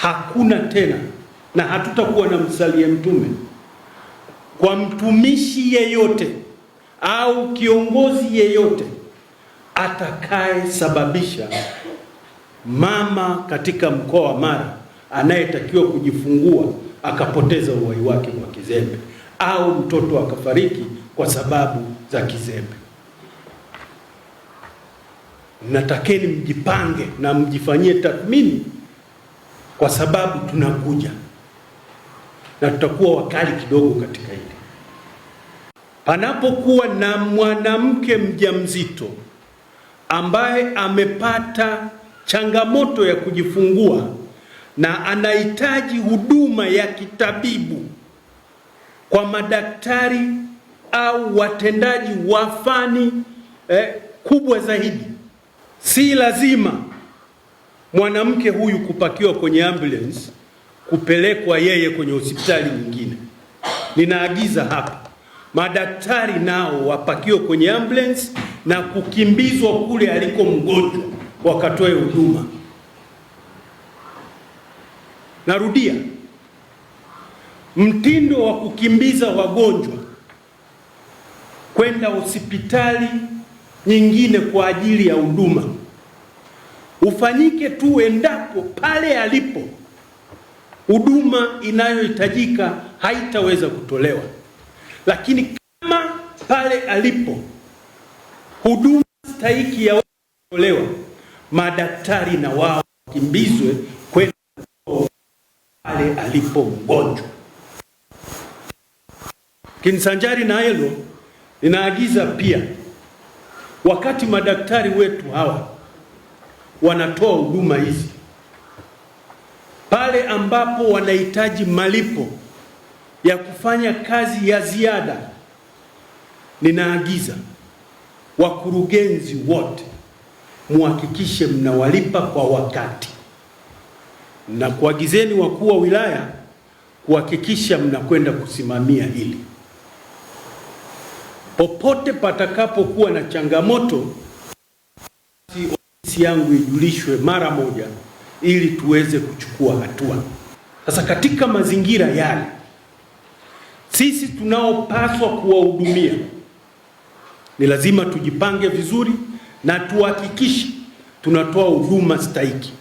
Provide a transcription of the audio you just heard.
hakuna tena na hatutakuwa na msalie mtume kwa mtumishi yeyote au kiongozi yeyote atakaye sababisha mama katika mkoa wa Mara anayetakiwa kujifungua akapoteza uhai wake kwa kizembe au mtoto akafariki kwa sababu za kizembe. Natakeni mjipange na mjifanyie tathmini, kwa sababu tunakuja na tutakuwa wakali kidogo katika hili. Panapokuwa na mwanamke mjamzito ambaye amepata changamoto ya kujifungua na anahitaji huduma ya kitabibu kwa madaktari au watendaji wa fani kubwa zaidi, si lazima mwanamke huyu kupakiwa kwenye ambulance kupelekwa yeye kwenye hospitali nyingine. Ninaagiza hapa madaktari nao wapakiwe kwenye ambulance na kukimbizwa kule aliko mgonjwa wakatoe huduma. Narudia, mtindo wa kukimbiza wagonjwa kwenda hospitali nyingine kwa ajili ya huduma ufanyike tu endapo pale alipo huduma inayohitajika haitaweza kutolewa. Lakini kama pale alipo huduma stahiki ya kutolewa, madaktari na wao kimbizwe kwenda pale alipo mgonjwa. Kinsanjari na hilo, ninaagiza pia, wakati madaktari wetu hawa wanatoa huduma hizi, pale ambapo wanahitaji malipo ya kufanya kazi ya ziada, ninaagiza wakurugenzi wote muhakikishe mnawalipa kwa wakati, na kuagizeni wakuu wa wilaya kuhakikisha mnakwenda kusimamia hili. Popote patakapokuwa na changamoto, ofisi yangu ijulishwe mara moja ili tuweze kuchukua hatua. Sasa katika mazingira yale, sisi tunaopaswa kuwahudumia ni lazima tujipange vizuri na tuhakikishe tunatoa huduma stahiki.